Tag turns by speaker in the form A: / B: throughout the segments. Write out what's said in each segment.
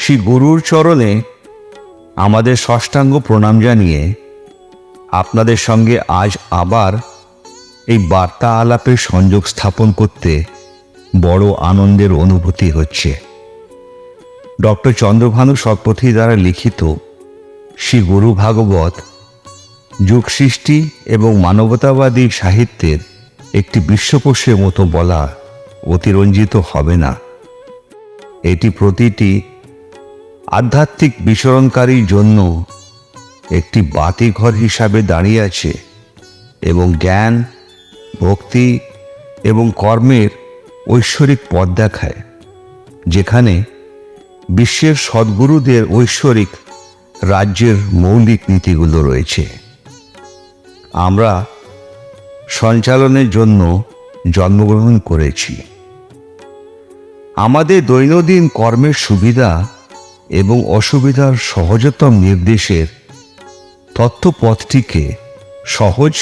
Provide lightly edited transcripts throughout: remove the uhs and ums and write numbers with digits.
A: শ্রী গুরুর চরণে আমাদের ষষ্ঠাঙ্গ প্রণাম জানিয়ে আপনাদের সঙ্গে আজ আবার এই বার্তা আলাপের সংযোগ স্থাপন করতে বড় আনন্দের অনুভূতি হচ্ছে। ডক্টর চন্দ্রভানু শতপথী দ্বারা লিখিত শ্রী গুরু ভাগবত যুগ সৃষ্টি এবং মানবতাবাদী সাহিত্যের একটি বিশ্বকোষের মতো বলা অতিরঞ্জিত হবে না। এটি প্রতিটি আধ্যাত্মিক বিচরণকারীর জন্য একটি বাতিঘর হিসাবে দাঁড়িয়ে আছে এবং জ্ঞান, ভক্তি এবং কর্মের ঐশ্বরিক পথ দেখায়, যেখানে বিশ্বের সদ্গুরুদের ঐশ্বরিক রাজ্যের মৌলিক নীতিগুলো রয়েছে। আমরা সঞ্চালনের জন্য জন্মগ্রহণ করেছি। আমাদের দৈনন্দিন কর্মের সুবিধা এবং অসুবিধার সহজতম নির্দেশের তথ্যপথটিকে সহজ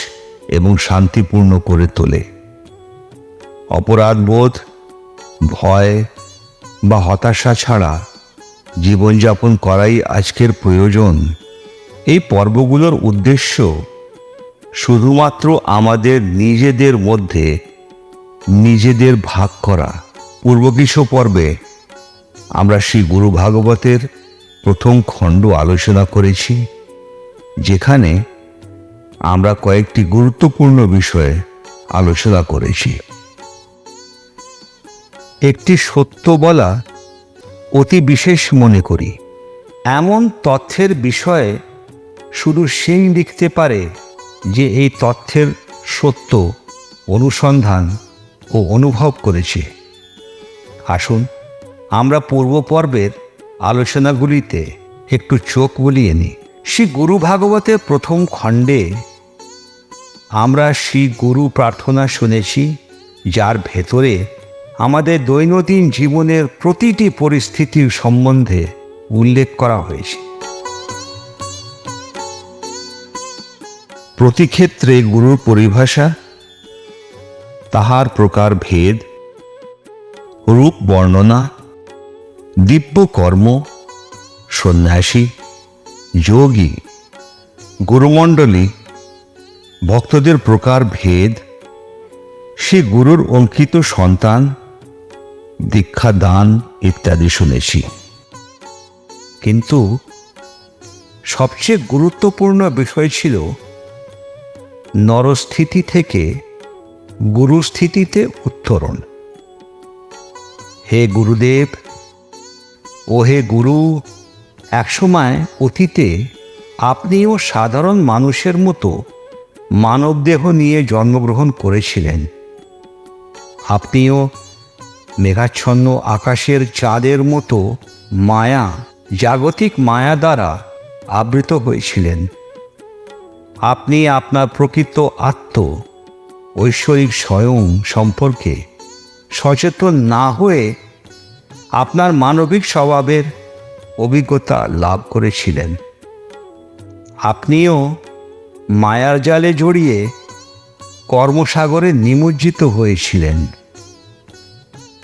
A: এবং শান্তিপূর্ণ করে তোলে। অপরাধবোধ, ভয় বা হতাশা ছাড়া জীবনযাপন করাই আজকের প্রয়োজন। এই পর্বগুলোর উদ্দেশ্য শুধুমাত্র আমাদের নিজেদের মধ্যে নিজেদের ভাগ করা। পূর্ব কিছু পর্বে আমরা শ্রী গুরু ভাগবতের প্রথম খণ্ড আলোচনা করেছি, যেখানে আমরা কয়েকটি গুরুত্বপূর্ণ বিষয়ে আলোচনা করেছি। একটি সত্য বলা অতি বিশেষ মনে করি। এমন তথ্যের বিষয়ে শুধু সেই লিখতে পারে যে এই তথ্যের সত্য অনুসন্ধান ও অনুভব করেছে। আসুন আমরা পূর্ব পর্বের আলোচনাগুলিতে একটু চোখ বুলিয়ে নিই। শ্রী গুরু ভাগবতের প্রথম খণ্ডে আমরা শ্রী গুরু প্রার্থনা শুনেছি, যার ভেতরে আমাদের দৈনন্দিন জীবনের প্রতিটি পরিস্থিতির সম্বন্ধে উল্লেখ করা হয়েছে। প্রতি ক্ষেত্রে গুরুর পরিভাষা, তাহার প্রকার ভেদ, রূপ বর্ণনা, দিব্য কর্ম, সন্ন্যাসী, যোগী, গুরুমণ্ডলী, ভক্তদের প্রকার ভেদ, সে গুরুর অঙ্কিত সন্তান, দীক্ষা দান ইত্যাদি শুনেছি। কিন্তু সবচেয়ে গুরুত্বপূর্ণ বিষয় ছিল নরস্থিতি থেকে গুরুস্থিতিতে উত্তরণ। হে গুরুদেব ও হে গুরু, একসময় অতীতে আপনিও সাধারণ মানুষের মতো মানবদেহ নিয়ে জন্মগ্রহণ করেছিলেন। আপনিও মেঘাচ্ছন্ন আকাশের চাঁদের মতো মায়া, জাগতিক মায়া দ্বারা আবৃত হয়েছিলেন। আপনি আপনার প্রকৃত আত্ম, ঐশ্বরিক স্বয়ং সম্পর্কে সচেতন না হয়ে আপনার মানবিক স্বভাবের অভিজ্ঞতা লাভ করেছিলেন। আপনিও মায়ার জালে জড়িয়ে কর্মসাগরে নিমজ্জিত হয়েছিলেন।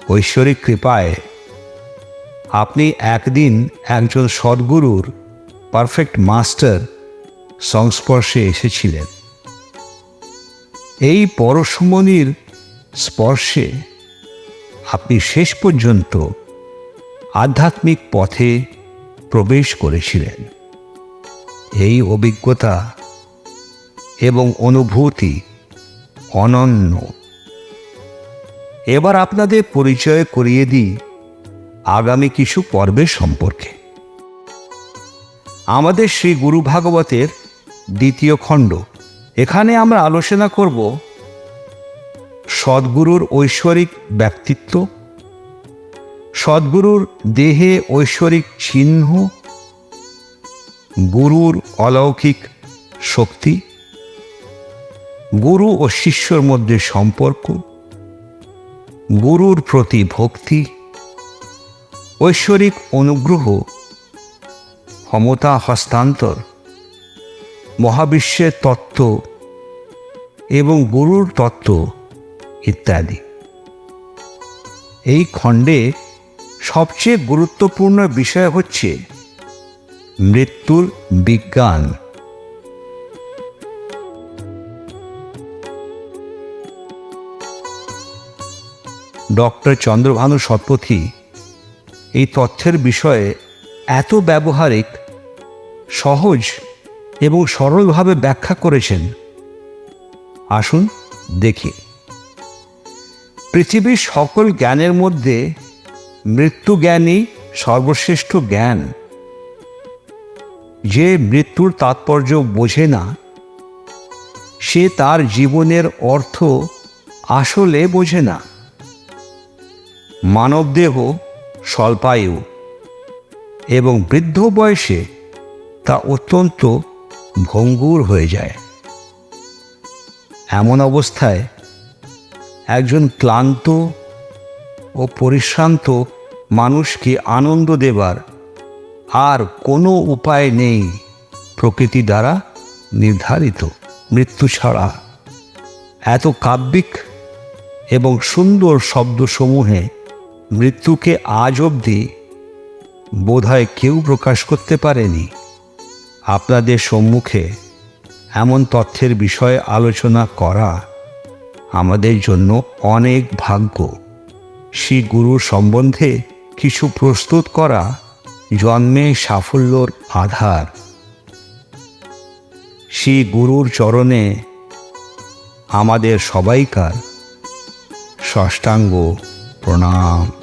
A: ঐশ্বরিক কৃপায় আপনি একদিন একজন সদ্গুরুর পারফেক্ট মাস্টার সংস্পর্শে এসেছিলেন। এই পরশমণির স্পর্শে আপনি শেষ পর্যন্ত আধ্যাত্মিক পথে প্রবেশ করেছিলেন। এই অভিজ্ঞতা এবং অনুভূতি অনন্য। এবার আপনাদের পরিচয় করিয়ে দিই আগামী কিছু পর্বের সম্পর্কে। আমাদের শ্রী গুরু ভাগবতের দ্বিতীয় খণ্ড, এখানে আমরা আলোচনা করব সদ্গুরুর ঐশ্বরিক ব্যক্তিত্ব, সদ্গুরুর দেহে ঐশ্বরিক চিহ্ন, গুরুর অলৌকিক শক্তি, গুরু ও শিষ্যর মধ্যে সম্পর্ক, গুরুর প্রতি ভক্তি, ঐশ্বরিক অনুগ্রহ, ক্ষমতা হস্তান্তর, মহাবিশ্বের তত্ত্ব এবং গুরুর তত্ত্ব ইত্যাদি। এই খণ্ডে সবচেয়ে গুরুত্বপূর্ণ বিষয় হচ্ছে মৃত্যুর বিজ্ঞান। ডক্টর চন্দ্রভানু শতপথী এই তথ্যের বিষয়ে এত ব্যবহারিক, সহজ এবং সরলভাবে ব্যাখ্যা করেছেন। আসুন দেখি। পৃথিবীর সকল জ্ঞানের মধ্যে মৃত্যুজ্ঞানই সর্বশ্রেষ্ঠ জ্ঞান। যে মৃত্যুর তাৎপর্য বোঝে না, সে তার জীবনের অর্থ আসলে বোঝে না। মানবদেহ স্বল্পায়ু এবং বৃদ্ধ বয়সে তা অত্যন্ত ভঙ্গুর হয়ে যায়। এমন অবস্থায় একজন ক্লান্ত ও পরিশ্রান্ত মানুষকে আনন্দ দেবার আর কোনো উপায় নেই প্রকৃতি দ্বারা নির্ধারিত। মৃত্যু ছাড়া এত কাব্যিক এবং সুন্দর শব্দসমূহে মৃত্যুকে আজ অবধি বোধহয় কেউ প্রকাশ করতে পারেনি। আপনাদের সম্মুখে এমন তথ্যের বিষয়ে আলোচনা করা আমাদের জন্য অনেক ভাগ্য। শ্রী গুরুর সম্বন্ধে কিছু প্রস্তুত করা জন্মে সাফল্যর আধার। শ্রী গুরুর চরণে আমাদের সবাইকার সাষ্টাঙ্গ প্রণাম।